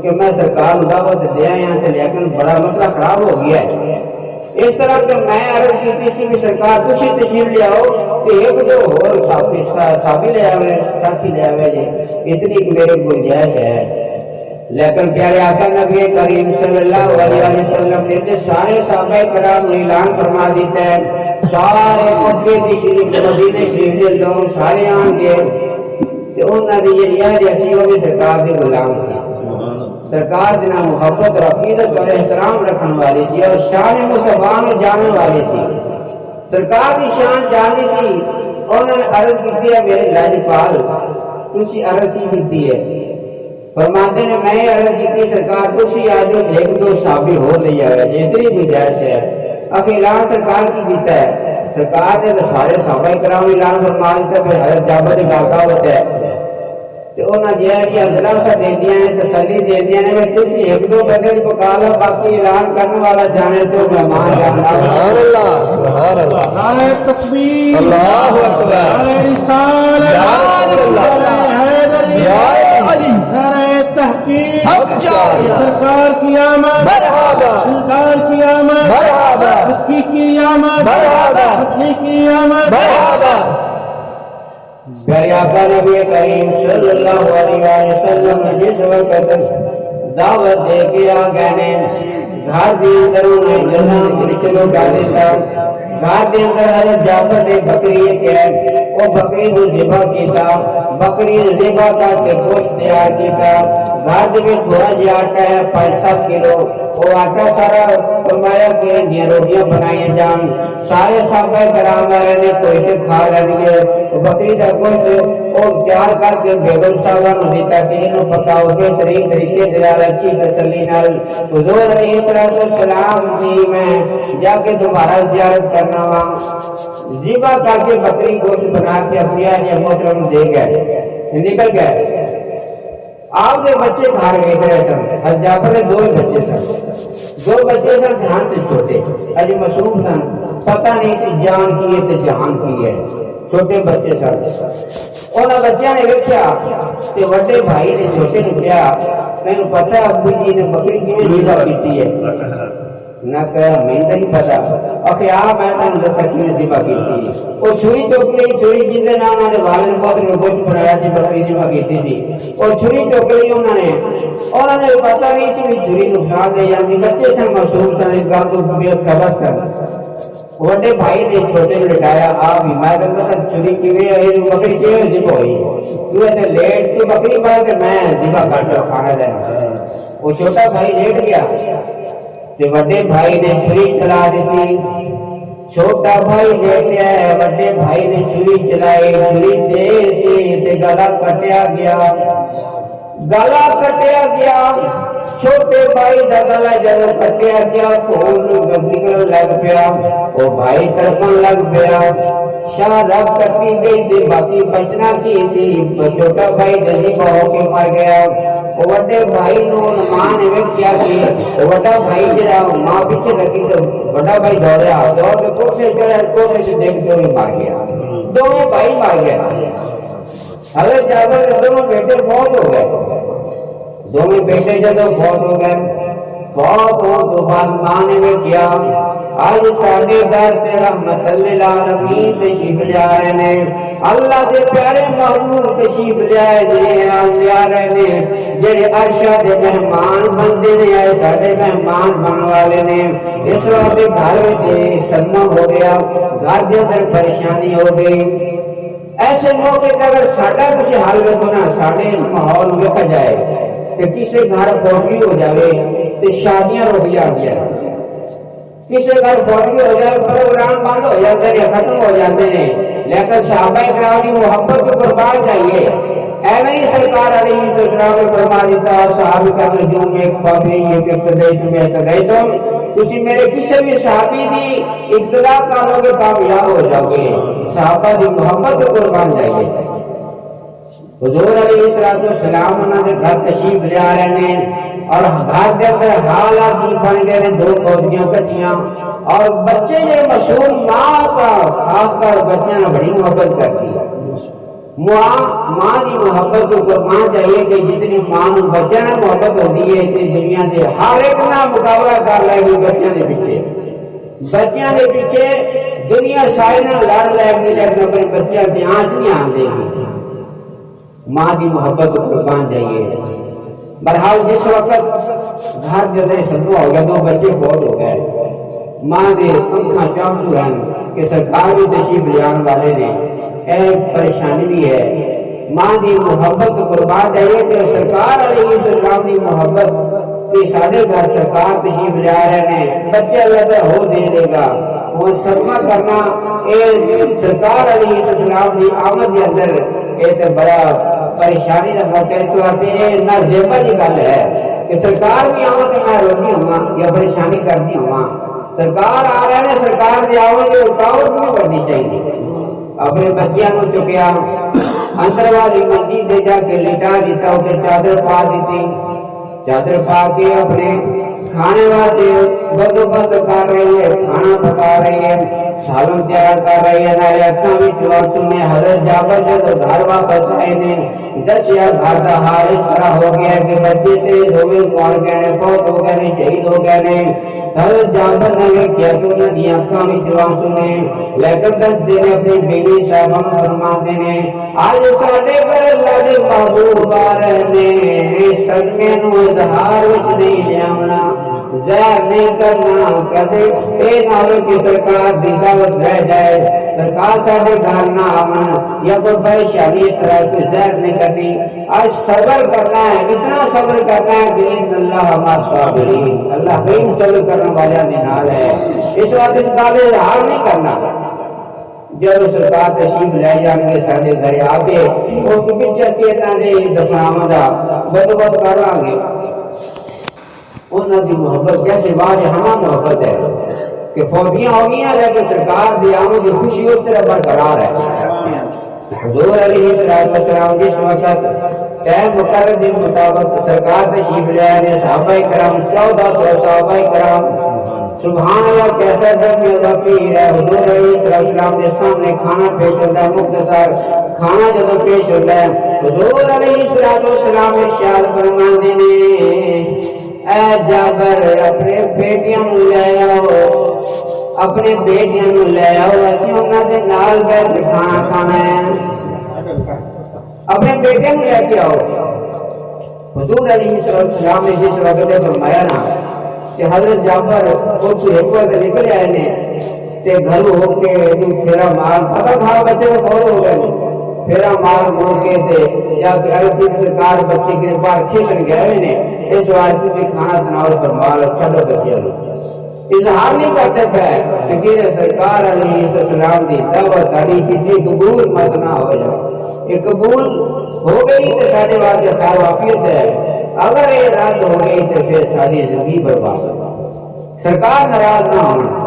کہ میں سرکار دعوت دیا یہاں سے، لیکن بڑا مسئلہ خراب ہو گیا ہے، اس طرح کہ میں عرض کی کسی بھی سرکار تسی تشریف لے آؤ کہ ایک دو اور ساتھی لے آوے، ساتھی لے آوے جی، اتنی میری گنجائش ہے۔ لیکن پیارے آقا نبی کریم صلی اللہ علیہ وسلم نے سارے صحابہ کرام نے اعلان فرما دیتا ہے، سارے مکے دی شریف مدینے شریف کے لوگ سارے آن گے کہ انہوں نے یہ لیا جیسی وہ بھی سرکار کے غلام سی، سرکار جنا محبت اور عقیدت اور احترام رکھنے والی سی اور شان مصطفیٰ میں جاننے والی سی، سرکار کی شان جانی سی۔ انہوں نے عرض کی ہے میرے لاجپال تسی عرض کی ہے، فرماتے نے میں عرض کی سرکار تسی آ جو ایک دو صحابی ہو لے آئے جتنی گنجائش ہے۔ اب اعلان سرکار کی دیتا ہے، سرکار نے تو سارے صحابہ کرام اعلان فرما دیتا ہے، حضرت جابر گاتا ہوتا ہے تو انہوں نے یہ دلاسا دے دیا ہے، تسلی دے دیا ہے کہ تسی ایک دو بدل پکا لو، باقی اعلان کرنے والا جانے تو مہمان جانا۔ سبحان اللہ، سبحان اللہ، نعرہ تکبیر، اللہ اکبر، نعرہ رسالت، نعرہ تحقیق، سرکار کی آمد، سرکار کی آمد، حقی کی آمد، حقی کی آمد۔ پیارے آقا نبی کریم صلی اللہ علیہ وسلم نے جس وقت دعوت دے کے آ گئے نے گھر دی اندر انہیں جنہاں شروع کر دیتا، گھر دی اندر حضرت جعفر نے بکری کے وہ بکری کو ذبح کیتا، بکری ذبح کر کے گوشت تیار کیتا، گھر میں تھوڑا جی آٹا ہے 5-7 کلو، وہ آٹا سارا فرمایا کہ یہ روٹیاں بنائی جان، سارے صحابہ کرام والے نے کوئی سے کھا لیں گے، بکری کا گوشت اور تیار کر کے بیگم صاحبہ نے دیتا کہ انہوں پکاؤ کے طریقے سے اچھی تسلی نال حضور علیہ السلام دی میں جا کے دوبارہ زیارت کرنا وہاں ذبح کر کے بکری گوشت بنا کے اپنی اہلیہ محترم دے گئے، نکل گئے۔ آپ کے بچے گھر دیکھ رہے سن، حضرت جعفر نے 2 بچے سن، 2 بچے سن دھیان سے چھوٹے، اجے معصوم سن، پتہ نہیں سی جان کی ہے تے جہان کی ہے، چھوٹے بچے سن۔ انہاں بچیاں نے ویکھیا تے وڈے بھائی نے چھوٹے نوں کہا تینوں پتہ ہے ابو جی نے بکری کیویں ذبح کیتی ہے؟ نہ کہا میں نہیں پتا، آخر آپ میں تمہیں دسا کیویں ذبح کیتی ہے۔ وہ چھری چک لی، چھری جن دے نال انہاں دے والد صاحب نے گوشت بنایا سی، بکری ذبح کیتی تھی، اور چھری چک لی انہوں نے پتہ نہیں سی بھی چھری نقصان دے جاندی، بچے سن معصوم سن، اس گل تو بے خبر سن۔ وڈے بھائی نے چھوٹے نے لٹایا، آپ بھی میں کہتا سا چھری کیویں ہوئی، بکری کیویں ذبح ہوئی، تو ایسے لیٹ تو بکری مار کے میں ذبح کر کے کھانا دینا۔ وہ چھوٹا بھائی لیٹ گیا تے وڈے بھائی نے چھری چلا دیتی، چھوٹا بھائی لیٹیا ہے، وڈے بھائی نے چھری چلائی، چھری تیز سی تے گلا کٹیا گیا، گلا کٹیا گیا، چھوٹے بھائی دا گلا جدوں کٹیا گیا خون نکلن لگ پیا، وہ بھائی تڑپن لگ پیا، شاہ رب کٹی گئی تے باقی بچنا کی سی، چھوٹا بھائی ذبح ہو کے مر گیا۔ وڈے بھائی نو ماں نے ویکھیا کہ وڈا بھائی جڑا ماں پیچھے لگی تو وڈا بھائی دوڑیا، دوڑ کے کوٹھے چڑھا، کوٹھے سے دیکھ کے مر گیا، دونوں بھائی مر گئے۔ حضرت جابر کے دونوں بیٹے فوت ہو گئے، دونوں بیٹے جدوں فوت ہو گئے، فوت ہونے تو بعد ماں نے ویکھیا آج ساڈے گھر تے رحمت للعالمین تشریف لیا رہے نے، اللہ دے پیارے محبوب تشریف لیا رہے نے، جڑے عرشاں دے مہمان بندے نے، آئے ساڈے مہمان بن والے نے۔ اس وقت گھر وچ صدمہ ہو گیا، گھر دے اندر پریشانی ہو گئی۔ ایسے موقع تے اگر ساڈا کچھ حل ویکھو نا، ساڈے ماحول ویکھا جائے کہ کسی گھر فوٹی ہو جائے تو شادیاں رک جاندیاں، کسی گھر فوٹی ہو جائے پروگرام بند ہو جاتے ہیں، ختم ہو جاتے ہیں، لیکن صحابہ کرام کی محبت کو قربان چاہیے۔ اے میری سرکار علیہ السلام نے فرما دیتا صحابہ کا نجوم ایک خوابی ایک اقتدیتم اقتدیتم، تسی میرے کسی بھی صحابی دی ابتدا کرو گے کامیاب ہو جاؤ گے، صحابہ دی محبت کو قربان چاہیے۔ حضور علیہ السلام انہوں نے گھر تشریف لے آ رہے ہیں، اور گھر کے اندر حالات ہی بن گئے دو فوجیاں کٹیاں اور بچے یہ مشہور ماں کا خاص کر بچوں نے بڑی محبت کرتی ہے ماں کی محبت کو قربان چاہیے کہ جتنی ماں بچوں نے محبت ہوتی ہے اتنی دنیا کے ہر ایک نہ مقابلہ کر لے گی بچوں کے پیچھے دنیا سارے لڑ لے گی لیکن اپنے بچوں کے آنچ نہیں آن دے گی ماں کی محبت کو قربان چاہیے بہرحال جس وقت گھر کے اندر صدمہ ہو گیا دو بچے فوت ہو گئے ماں کے آنکھاں چاپسو ہیں کہ سرکار بھی تشریف لے آنے والے نے ایک پریشانی بھی ہے ماں کی محبت کو قربان چاہیے کہ سرکار علیہ السلام کی محبت کہ سارے گھر سرکار تشریف لے آ رہے ہیں بچے اللہ ہو دے دے گا وہ صدمہ کرنا سرکار علیہ السلام کی آمد کے اندر ایک بڑا پریشانی کا موقع اس واسطے نہ زیبا کی گل ہے کہ سرکار بھی آمد میں روکی ہوا یا پریشانی کرنی ہوا سرکار آ رہے ہیں سرکار کی آمد کی رکاوٹ نہیں بننی چاہیے اپنے بچیاں کو چکیا اندر والی منجی دے جا کے لٹا دیتا اسے چادر پا دیتی چادر پا کے اپنے کھانے والے بندوبست کر رہی ہے کھانا پکا رہی ہے سالن تیار کر رہی ہے نارے اکھاں وچ آنسو نے حضرت جابر جب گھر واپس آئے نے دسیا گھر کا حال اس طرح ہو گیا کہ بچے تیز ہو گئے مر گئے فوت ہو گئے شہید ہو گئے حضرت جابر نے ویکھیا کہ انہاں دی اکھاں وچ آنسو نے لیکن دسدے نے اپنی بیوی صاحبہ نوں فرماندے نے اج ساڈے گھر اللہ دے محبوب آ رہے نے صدمے نوں اظہار وچ نہیں لیاونا زہر نہیں کرنا کدے اے نہ ہو کہ سرکار دی دعوت رہ جائے سرکار ساڈے گھر نہ آون یا کوئی پریشانی اس طرح کوئی زہر نہیں کرنی آج صبر کرنا ہے اتنا صبر کرنا ہے کہ ان اللہ مع الصابرین اللہ بے صبر کرنے والوں کے نال ہے اس وقت اس کا اظہار نہیں کرنا جب سرکار تشریف لے جان گے سارے گھر آ کے اس پیچھے چیتاں دے دفناواں دا بندوبست کر لاں گے انہوں کی محبت کیسے واجہ ہمارا محبت ہے کہ فوجیاں ہو گئی ہیں لیکن سرکار دی آمد کی خوشی اس طرح برقرار ہے حضور علیہ السلام جس وقت ٹائم مقرر دن مطابق سرکار تشریف لے آئے صحابہ کرام 1400 صحابہ کرام سبحان اللہ کیسا دم اضافی ہے حضور علیہ السلام کے سامنے کھانا پیش ہوتا ہے مختصر کھانا جب پیش ہوتا ہے حضور علیہ السلام ارشاد فرماندے نے اے جابر اپنے بیٹیاں لے آؤ اپنے بیٹیاں لے آؤ اسی انہوں نے نال بیٹھ کے کھانا کھانا ہے اپنے بیٹے لے کے آؤ حضور علیہ السلام نے جس وقت فرمایا نا کہ حضرت جابر اس حکمت نکل آئے نے تے گھر ہو کے پھیرا مار پتہ تھا بچے کو فوت ہو گئے پھیرا مار مور کے تھے یا کہ عرب سرکار بچے کے بار کھیلن گئے نے اس واسطے تھی کھانا تناول فرما لو چھڈو بچے لو اظہار نہیں کرتے تھے کہ سرکار علیہ السلام دی دعوت ساری چیزیں قبول مت نہ ہو جائے یہ قبول ہو گئی تو سارے واسطے خیر وافیت ہے اگر یہ رد ہو گئی تو پھر ساری زندگی برباد ہو سرکار ناراض نہ ہونا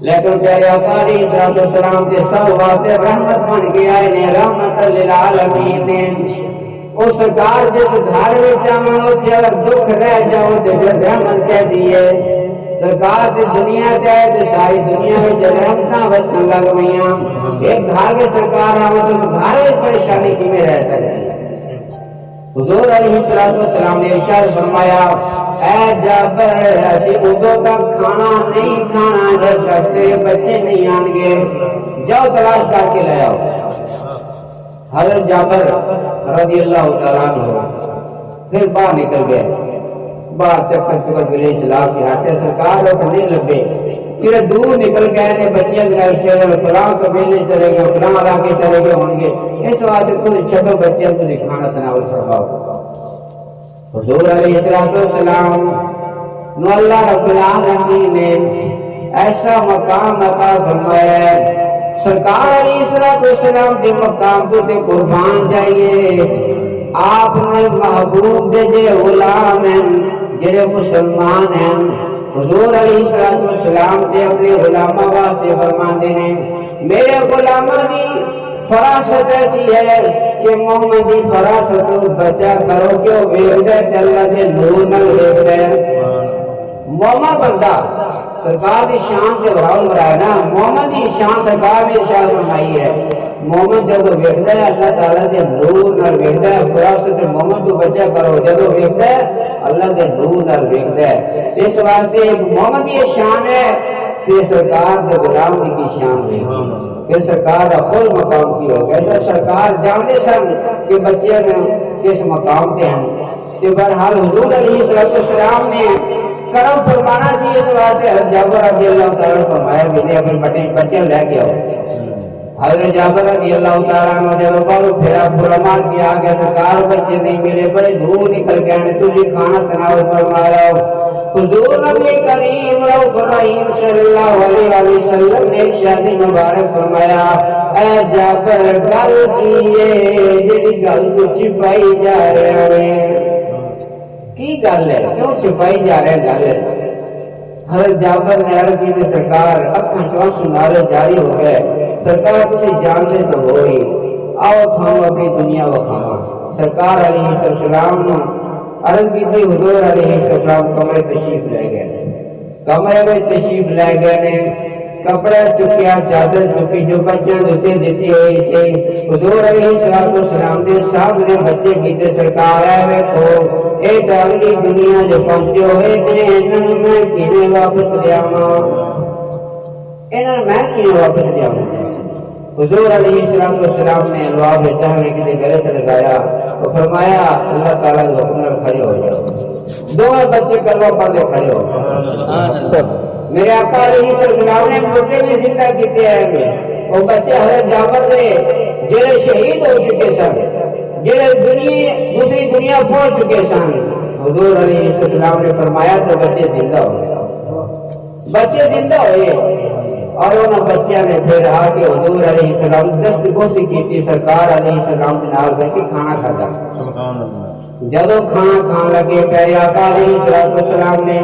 لیکن پیارے آقا علیہ السلام کے سب واسطے رحمت بن کے آئے نے رحمت للعالمین نے وہ سرکار جس گھر میں چاہوں اتنے اگر دکھ رہ جاؤ تو پھر رحمت کہہ دیے سرکار کی دنیا چاہے تو ساری دنیا میں رحمتاں وسن لگ گئیاں ایک گھر میں سرکار آؤ تو گھر میں پریشانی کی میں رہ سکتی حضور علیہ السلام نے ارشاد فرمایا اے جابر ایسی ادو تک کھانا نہیں کھانا جب تک تیرے بچے نہیں آن گے جاؤ تلاش کر کے لے آؤ حضرت جابر رضی اللہ تعالیٰ عنہ پھر باہر نکل گئے باہر چکر چکر گلے چلا کے ہٹے سرکار وہ نہیں لگے پھر دور نکل گئے نے بچیاں کھیل فلاں قبیلے چلے گئے فلاں علاقے چلے گئے ہوں گے اس واسطے تم چھڈو بچیاں تم کھانا تناول فرماؤ حضور علیہ السلام نو اللہ رب العالمین نے ایسا مقام عطا فرمایا ہے سرکار علیہ السلام کے مقام کو تے قربان جائیے آپ نے محبوب دے جے غلام ہیں جڑے مسلمان ہیں حضور علیہ السلام نے اپنے غلامہ واسطے فرماندے نے میرے غلامہ دی فراست ایسی ہے کہ محمد دی فراست بچا کرو کہ وہ ویکھدا ہے اللہ دے نور نال ویکھدا ہے مومن بندہ سرکار دی شان تے براؤن برایا نا مومن دی شان سرکار نے ارشاد فرمائی ہے مومن جب ویکھدا ہے اللہ تعالیٰ دے نور نال ویکھدا ہے فراست مومن تو بچا کرو جب ویکھدا ہے اللہ دے نور نال ویکھدا ہے اس واسطے مومن دی شان ہے کہ سرکار دے غلام دی کی شان ہوئی کہ سرکار دا خود مقام کی ہو گیا سرکار جانتے سن کہ بچے کس مقام تے ہیں کہ بہرحال حضور علیہ السلام نے کرم فرمانا سی اس واسطے حضرت جابر رضی اللہ تعالیٰ فرمایا کہ اپنے بچے لے کے آؤ حضرت جابر رضی اللہ تعالیٰ عنہ جب بالو پھیرا برمان کیا آگیا سرکار بچے نہیں ملے بڑے دور نکل گئے نے تجھے کھانا تناول فرمایا حضور نبی کریم رؤوف رحیم صلی اللہ علیہ وسلم نے شادی مبارک فرمایا اے جابر گل کیے جڑی گل تو چھپائی جا رہے ہیں کی گل ہے کیوں چھپائی جا رہے ہیں گل ہے حضرت جابر نے عرض کی کہ سرکار اکھاں چوں سنارے جاری ہو گئے سرکار تسی جان سے تو ہوئی آؤ تھانو اپنی دنیا وکھاواں سرکار علیہ السلام نے عرض کی تھی حضور علیہ السلام کمرے تشریف لے گئے کمرے میں تشریف لے گئے نے کپڑا چکیا چادر چکی جو بچے دیتے دیتی ہوئی سے حضور علیہ السلام دے سامنے بچے کیتے سرکار ہے ویکھو اے داغلی دنیا جو پہنچے ہوئے نے انہوں میں کینے واپس لیا انہوں میں کینے واپس لیا حضور علیہ السلام نے لواب لیتا ہمیں کسی گلے سے لگایا تو فرمایا اللہ تعالیٰ کے حکم میں کھڑے ہو جاؤ دونوں بچے کلمہ پڑھتے کھڑے ہو جاؤ میرے آقا علیہ السلام نے مردے میں زندہ کیتے ہیں وہ بچے حضرت جابر نے جڑے شہید ہو چکے سن جڑے دوسری دنیا پہنچ چکے سن حضور علیہ السلام نے فرمایا تو بچے زندہ ہوئے بچے زندہ ہوئے اور انہوں بچیاں نے پھر آ کے حضور علیہ السلام دست گوشی کی تھی سرکار علیہ السلام کے نال کر کے کھانا کھاتا جدو کھانا کھان لگے پیارے آقا علیہ السلام نے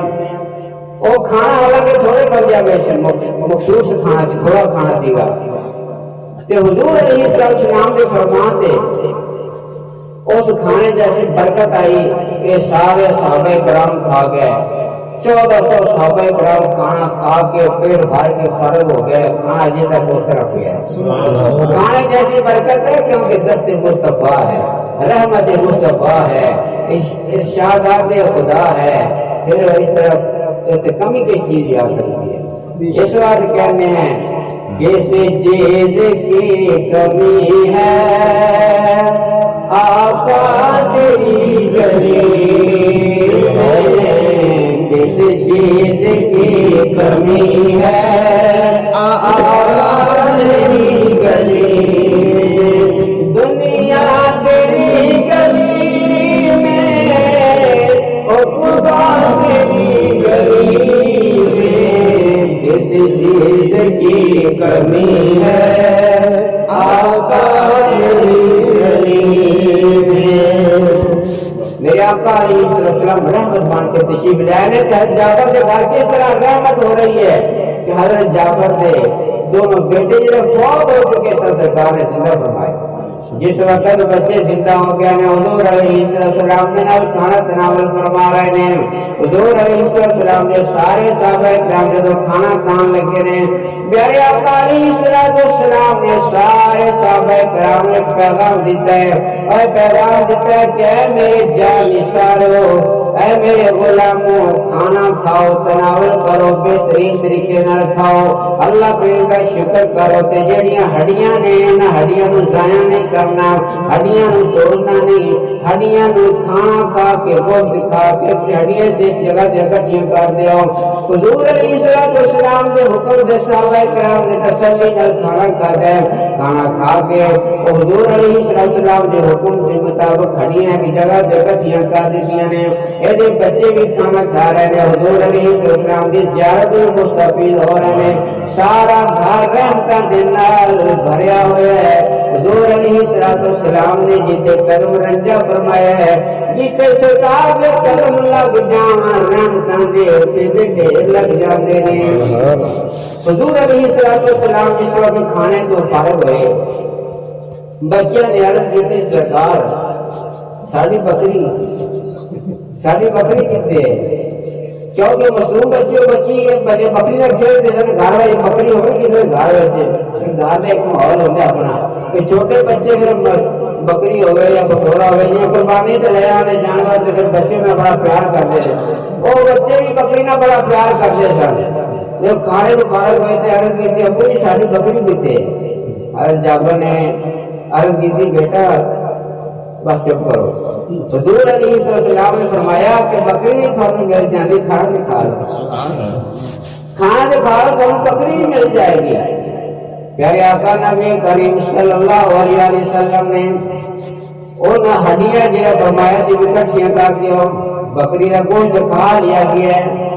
وہ کھانا حالانکہ تھوڑے بندیاں میں مخصوص کھانا سی تھوڑا کھانا سی گا تے حضور علیہ السلام کے فرمان دے اس کھانے جیسے برکت آئی کہ سارے صحابہ کرام کھا گئے 1400 صحابہ کرام کھانا کھا کے پیٹ بھر کے فرغ ہو گئے کھانا جی تک اس طرف گیا کھانے جیسی برکت ہے کیونکہ دست مصطفیٰ ہے رحمت مصطفیٰ ہے ارشادات خدا ہے پھر اس طرف کمی کس چیز آ سکتی ہے اس بات کہنے ہیں کسی چیز کی کمی ہے آقا تیری گلی کس چیز کی کمی ہے آقا تیری گلی دنیا تیری گلی میں خدا تیری گلی میں کس چیز کی کمی ہے آقا تیری گلی میں میرے آقا علیہ السلام رحمت مان کے تشریف لے آئے کہ حضرت جابر کے گھر کس طرح رحمت ہو رہی ہے کہ حضرت جابر دے دونوں بیٹے جو فوت ہو چکے سرکار نے زندہ فرمائے جس وقت بچے زندہ ہو گئے نے حضور علیہ السلام نے نال کھانا تناول فرما رہے ہیں حضور علیہ السلام نے سارے صحابہ کرام جو کھانا کھان لگے نے پیارے آقا علیہ السلام نے سارے صحابہ کرام نے پیغام دیتا ہے اور پیغام دیتا ہے کہ اے میرے جانشینو اے میرے غلاموں کھانا کھاؤ تناول کرو بہترین طریقے نال کھاؤ اللہ پاک کا شکر کرو تے جڑیاں ہڈیاں نے نہ ہڈیاں نوں ضائع نہیں کرنا ہڈیاں نوں توڑنا نہیں ہڈیاں نوں کھانا کھا کے گوشت کھا کے ہڈیاں دے جگہ اکٹھیاں کر دیو حضور علیہ السلام کے حکم دے صحابہ کرام نے تسلی نال کھانا کھا گئے کھانا کھا کے حضور علیہ السلام کے حکم کے مطابق ہڈیاں کی جگہ اکٹھیاں کر دتیاں نے ایسے بچے بھی کھانا کھا رہے ہیں حضور علیہ السلام کی زیارت میں مستفید ہو رہے ہیں سارا گھر رحمتاں دے نال بھریا ہوا ہے حضور علیہ السلام نے جیتے قدم رنجا فرمایا ہے جیتے سرکار کے قدم لگ جاواں رحمتاں دے تے ڈھیر لگ جاندے نے حضور علیہ السلام جس وقت کھانے تو فارغ ہوئے بچے نے عرض کی سرکار ساری بکری کتنے کیونکہ مصروف بچوں بچی بکری نہ کھیلتے سن گھر والی بکری ہوگی کسی گھر بچے گھر میں ایک ماحول ہوتا ہے اپنا کہ چھوٹے بچے پھر بکری ہو گئے یا بٹورا ہو گئے یا قربانی تو لے آنے جانور تو پھر بچے میں بڑا پیار کرتے تھے وہ بچے بھی بکری نہ بڑا پیار کرتے سن جب کھانے کو فارغ ہوئے تھے عرض کی تھی ابو جی ساری بکری کتنے عرض جابر نے عرض کی تھی بیٹا بس چپ کرو حضور علیہ السلام نے فرمایا کہ بکری نہیں تھوڑی مل جاتی کھانا نہیں کھا لو تمہیں بکری نہیں مل جائے گی پیارے آقا نبی کریم صلی اللہ علیہ وسلم نے ان ہڈیاں جہاں فرمایا سی کٹھیاں کر دیو بکری کا گوشت کھا لیا گیا ہے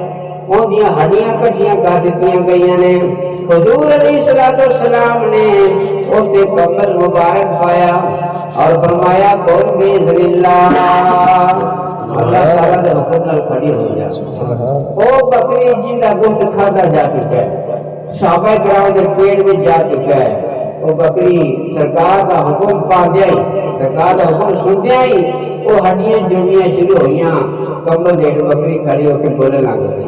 ان ہڈیاں کٹھیاں کر دیتی گئی نے حضور علیہ السلام نے اس نے کمبل مبارک پایا اور فرمایا کون باذن اللہ تعالیٰ کے حکم نال کھڑی ہو جا وہ بکری جن کا گوشت کھادا جا چکا ہے صحابہ کرام کے پیٹ میں جا چکا ہے وہ بکری سرکار کا حکم پا دیا سرکار کا حکم سندیا ہی وہ ہڈیاں جڑنیاں شروع ہوئی کمبل دیکھ بکری کھڑی ہو کے بولنے لگ گئی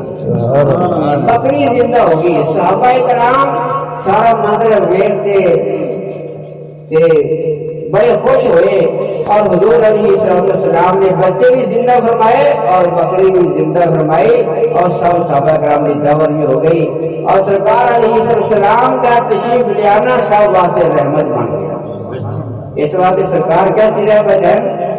بکری زندہ ہو گئی صحابہ کرام سارا منظر دیکھتے بڑے خوش ہوئے اور حضور علیہ السلام نے بچے بھی زندہ فرمائے اور بکری بھی زندہ فرمائی اور سب صحابہ کرام کی دعوت بھی ہو گئی اور سرکار علیہ السلام کا تشریف لے آنا سب واسطے رحمت بن گیا اس واسطے سرکار کیسی رحمت ہے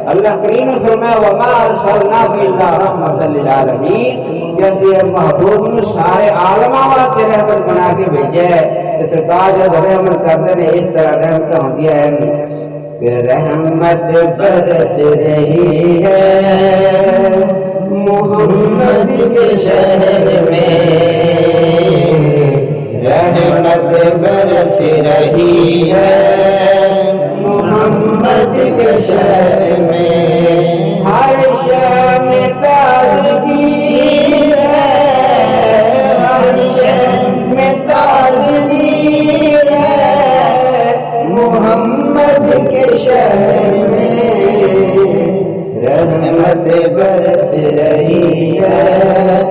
اللہ کریم نے فرمایا وما ارسلناک الا رحمۃ للعالمین جیسے محبوب نے سارے عالماں واسطے رحمت بنا کے بھیجا ہے کہ سرکار جب رحمت کرتے ہیں اس طرح رحمت ہوتی ہے کہ رحمت برس رہی ہے محمد کے شہر میں رحمت برس رہی ہے محمد کے شہر میں ہر شام تازگی ہے ہر شام تازگی ہے محمد کے شہر میں رحمت برس رہی ہے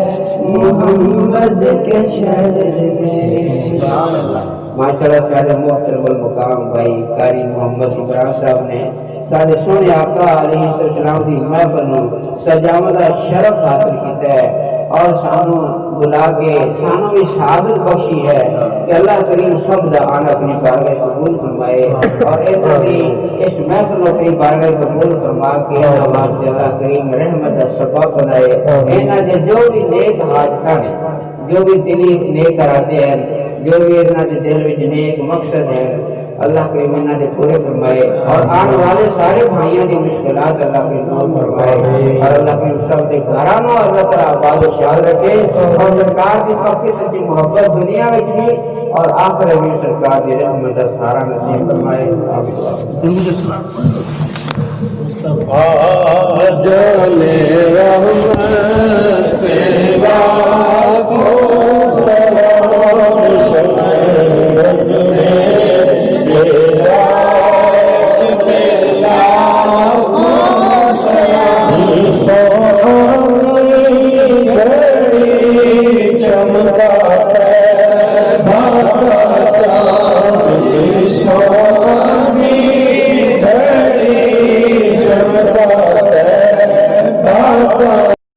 محمد کے شہر میں سبحان اللہ ماشاءاللہ سارے محترم المقام بھائی قاری محمد عمران صاحب نے سارے سونے آقا علیہ السلام کی محفل نو سجاوٹ کا شرف حاصل کیتا ہے اور سانو بلا کے سانو بھی سعادت بخشی ہے کہ اللہ کریم سب دا آنا اپنی بارگاہ قبول فرمائے اور اس محفل کو اپنی بارگاہ قبول فرما کے اللہ کریم رحمت کا سبب بنائے انہاں دے جو بھی نیک حاجتاں نے جو بھی دلی نیک کراتے ہیں جو بھی انہاں دے دل وچ نیک مقصد ہے اللہ کریم انہاں دے پورے فرمائے اور آنے والے سارے بھائیوں کی مشکلات اللہ کریم دور فرمائے اور اللہ کریم سب کے گھرانوں اللہ تعالیٰ آباد و خیال رکھے اور سرکار کی پکی سچی محبت دنیا میں بھی اور آخرت میں سرکار کی رحمت کا سہارا نصیب فرمائے جانے رحمت پہ لاکھوں سلام شمائز میں چمکا